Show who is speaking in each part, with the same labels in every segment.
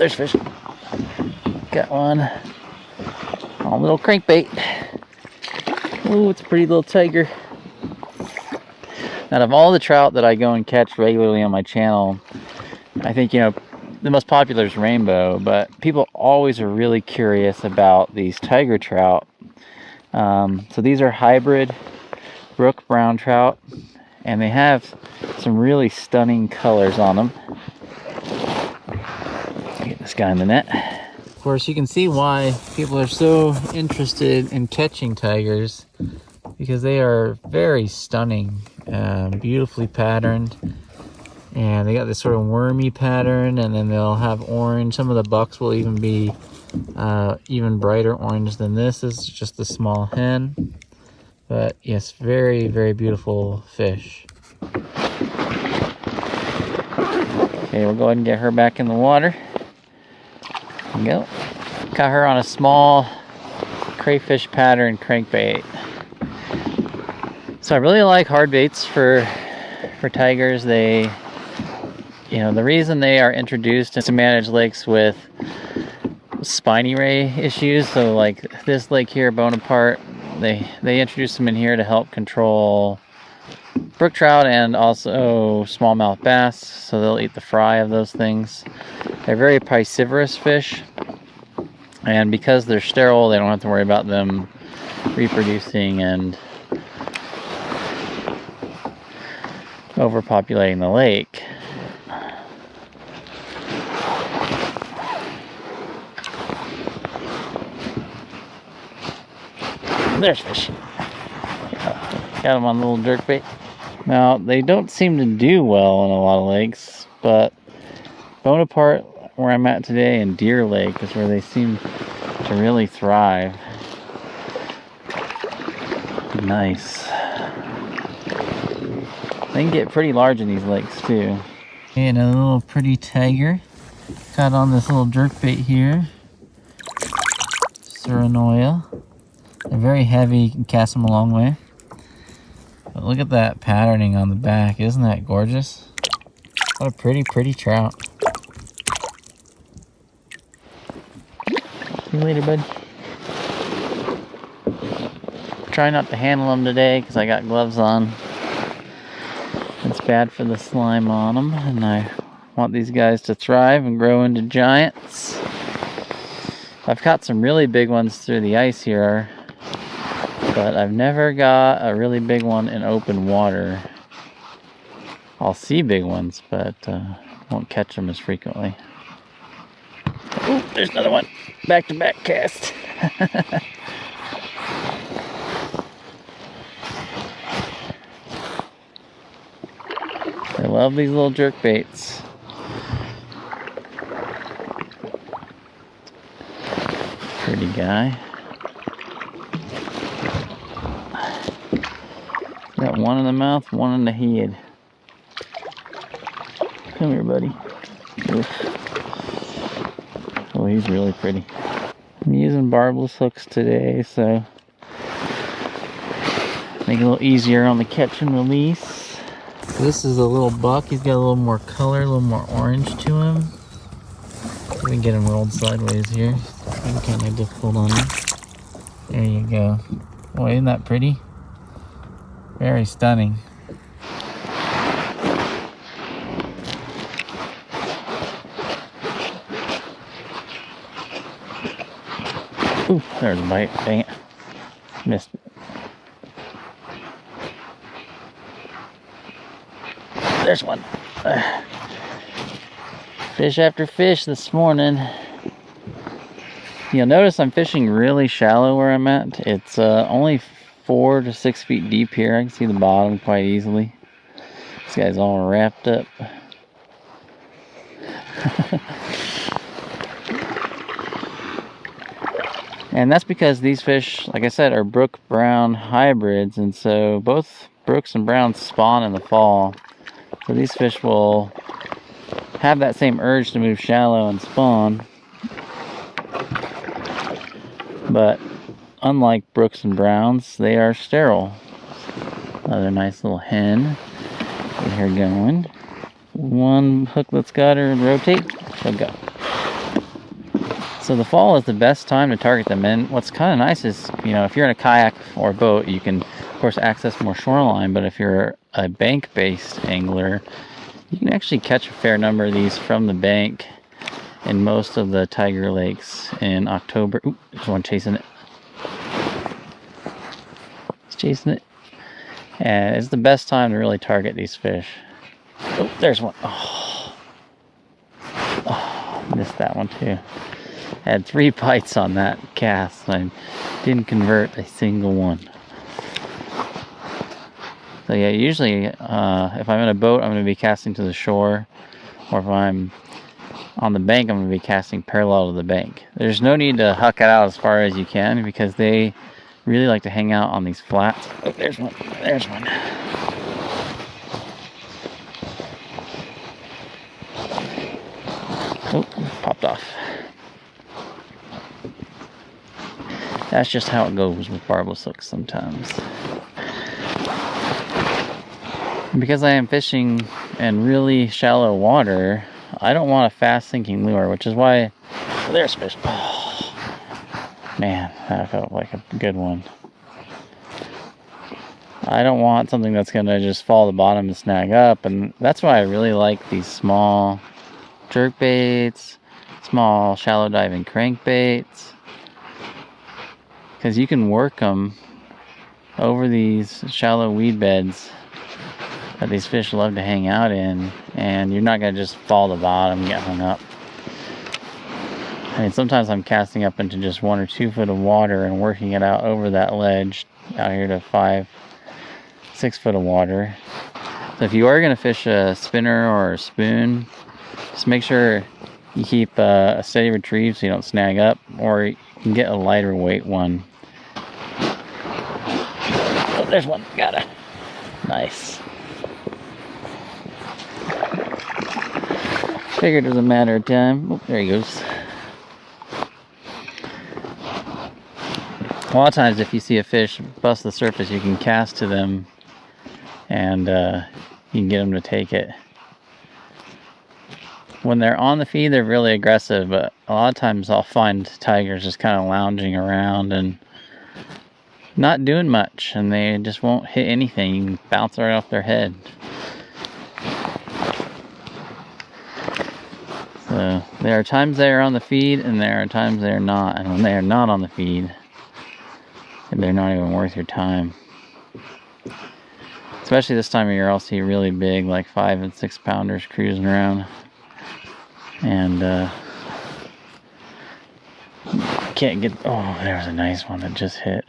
Speaker 1: there's fish. Got one on a little crankbait. Ooh, it's a pretty little tiger. Out of all the trout that I go and catch regularly on my channel, I think, you know, the most popular is rainbow, but people always are really curious about these tiger trout. So these are hybrid Brook brown trout, and they have some really stunning colors on them. Get this guy in the net. Of course, you can see why people are so interested in catching tigers, because they are very stunning, beautifully patterned, and they got this sort of wormy pattern, and then they'll have orange. Some of the bucks will even be even brighter orange than this. This is just a small hen, but yes, very, very beautiful fish. Okay, we'll go ahead and get her back in the water. There we go. Got her on a small crayfish pattern crankbait. So I really like hard baits for tigers. They, you know, the reason they are introduced is to manage lakes with spiny ray issues. So like this lake here, Bonaparte, they introduce them in here to help control brook trout and also smallmouth bass. So they'll eat the fry of those things. They're very piscivorous fish, and because they're sterile, they don't have to worry about them reproducing and overpopulating the lake. There's fish. Got them on the little jerkbait. Now, they don't seem to do well in a lot of lakes, but Bonaparte, where I'm at today, and Deer Lake is where they seem to really thrive. Nice. They can get pretty large in these lakes too. And a little pretty tiger. Caught on this little jerkbait here. Surinoya. They're very heavy, you can cast them a long way. But look at that patterning on the back, isn't that gorgeous? What a pretty, pretty trout. See you later, bud. Try not to handle them today because I got gloves on. It's bad for the slime on them, and I want these guys to thrive and grow into giants. I've caught some really big ones through the ice here, but I've never got a really big one in open water. I'll see big ones, but won't catch them as frequently. Oh, there's another one. Back-to-back cast. I love these little jerk baits. Pretty guy. Got one in the mouth, one in the head. Come here, buddy. Oof. Oh, he's really pretty. I'm using barbless hooks today, so make it a little easier on the catch and release. This is a little buck. He's got a little more color, a little more orange to him. We can get him rolled sideways here. It's kind of difficult on him. There you go. Boy, isn't that pretty? Very stunning. Ooh, there's a bite. Dang it. Missed it. There's one. Fish after fish this morning. You'll notice I'm fishing really shallow where I'm at. It's only 4 to 6 feet deep here. I can see the bottom quite easily. This guy's all wrapped up. And that's because these fish, like I said, are Brook Brown hybrids, and so both Brooks and Browns spawn in the fall. So these fish will have that same urge to move shallow and spawn. But unlike Brooks and Browns, they are sterile. Another nice little hen. Get her going. One hook that's got her and rotate. She'll go. So the fall is the best time to target them. And what's kind of nice is, you know, if you're in a kayak or boat, you can, of course, access more shoreline. But if you're a bank-based angler, you can actually catch a fair number of these from the bank in most of the tiger lakes in October. Ooh, there's one chasing it. It's chasing it. And it's the best time to really target these fish. Oh, there's one. Oh, missed that one too. I had 3 bites on that cast. I didn't convert a single one. So yeah, usually if I'm in a boat, I'm going to be casting to the shore. Or if I'm on the bank, I'm going to be casting parallel to the bank. There's no need to huck it out as far as you can because they really like to hang out on these flats. Oh, there's one. There's one. Oh, popped off. That's just how it goes with barbless hooks sometimes. And because I am fishing in really shallow water, I don't want a fast sinking lure, which is why... Oh, there's fish. Oh, man, that felt like a good one. I don't want something that's going to just fall to the bottom and snag up, and that's why I really like these small jerkbaits, small shallow diving crankbaits, because you can work them over these shallow weed beds that these fish love to hang out in, and you're not going to just fall to the bottom and get hung up. I mean, sometimes I'm casting up into just 1 or 2 foot of water and working it out over that ledge out here to 5, 6 foot of water. So if you are going to fish a spinner or a spoon, just make sure you keep a steady retrieve so you don't snag up, or you can get a lighter weight one. Oh, there's one. Got it. Nice. Figured it was a matter of time. Oh, there he goes. A lot of times if you see a fish bust the surface, you can cast to them and you can get them to take it. When they're on the feed, they're really aggressive, but a lot of times I'll find tigers just kind of lounging around and not doing much, and they just won't hit anything. You can bounce right off their head. So there are times they are on the feed and there are times they are not, and when they are not on the feed, they're not even worth your time. Especially this time of year, I'll see really big, like 5 and 6 pounders cruising around. And can't get... Oh, there's a nice one that just hit.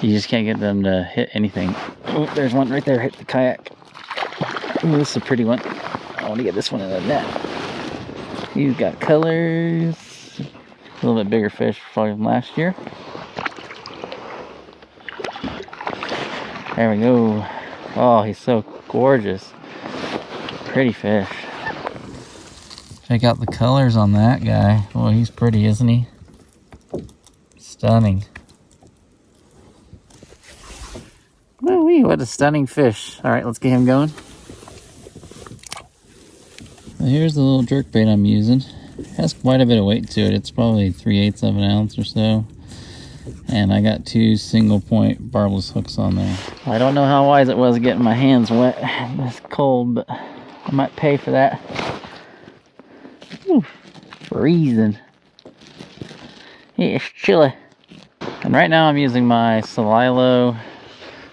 Speaker 1: You just can't get them to hit anything. Oh, there's one right there, hit the kayak. Oh, this is a pretty one. I want to get this one in the net. He's got colors. A little bit bigger fish from last year. There we go. Oh, he's so gorgeous. Pretty fish. Check out the colors on that guy. Oh, he's pretty, isn't he? Stunning. Woo-wee, what a stunning fish. All right, let's get him going. So here's the little jerkbait I'm using. It has quite a bit of weight to it. It's probably 3/8 of an ounce or so. And I got 2 single point barbless hooks on there. I don't know how wise it was getting my hands wet. It's cold, but I might pay for that. Whew, freezing. It's chilly. And right now I'm using my sterile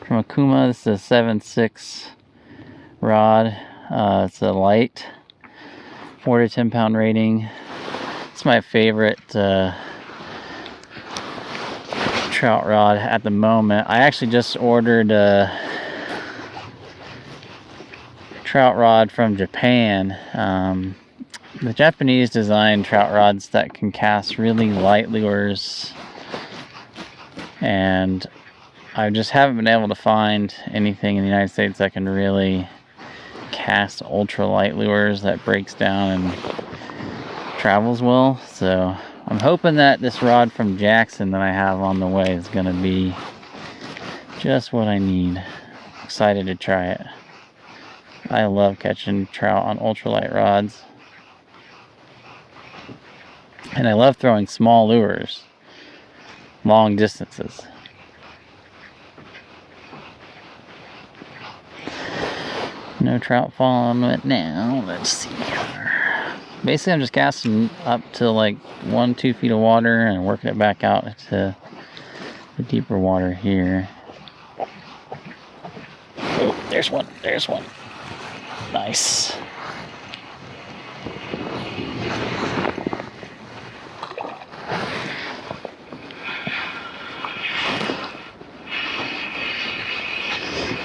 Speaker 1: from Akuma. This is a 7.6 rod. It's a light, 4 to 10 pound rating. It's my favorite trout rod at the moment. I actually just ordered a trout rod from Japan. The Japanese design trout rods that can cast really light lures, and I just haven't been able to find anything in the United States that can really cast ultralight lures that breaks down and travels well. So I'm hoping that this rod from Jackson that I have on the way is going to be just what I need. Excited to try it. I love catching trout on ultralight rods. And I love throwing small lures, long distances. No trout falling on it now. Let's see here. Basically, I'm just casting up to like 1-2 feet of water and working it back out to the deeper water here. Oh, there's one. There's one. Nice.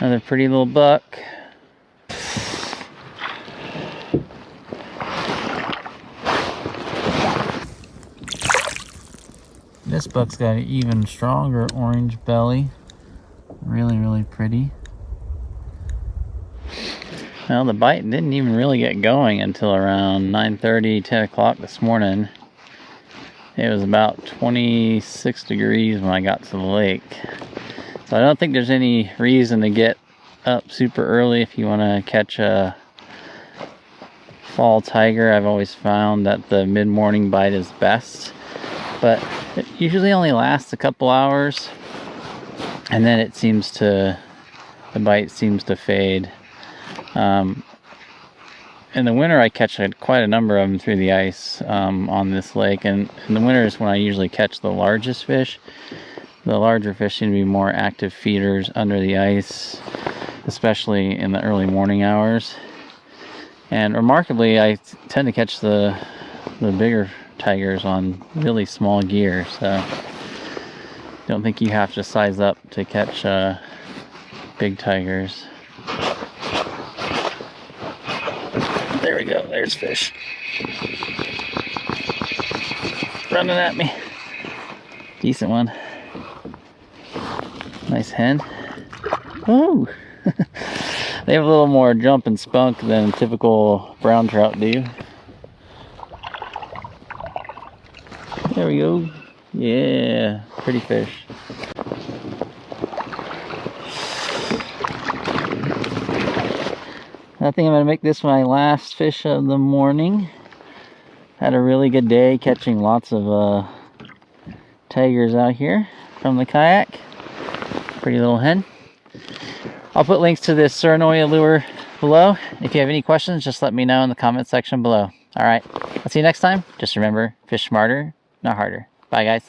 Speaker 1: Another pretty little buck. This buck's got an even stronger orange belly. Really, really pretty. Well, the bite didn't even really get going until around 9:30, 10 o'clock this morning. It was about 26 degrees when I got to the lake. So I don't think there's any reason to get up super early if you want to catch a fall tiger. I've always found that the mid-morning bite is best. But it usually only lasts a couple hours, and then it seems to, the bite seems to fade. In the winter, I catch quite a number of them through the ice on this lake, and in the winter is when I usually catch the largest fish. The larger fish seem to be more active feeders under the ice, especially in the early morning hours. And remarkably, I tend to catch the bigger tigers on really small gear, so don't think you have to size up to catch big tigers. There we go, there's fish. Running at me. Decent one. Nice hen. Woo! They have a little more jump and spunk than typical brown trout do. There we go. Yeah, pretty fish. I think I'm going to make this my last fish of the morning. Had a really good day catching lots of tigers out here from the kayak. Pretty little hen. I'll put links to this Surinoya lure below. If you have any questions, just let me know in the comment section below. Alright, I'll see you next time. Just remember, fish smarter, not harder. Bye guys.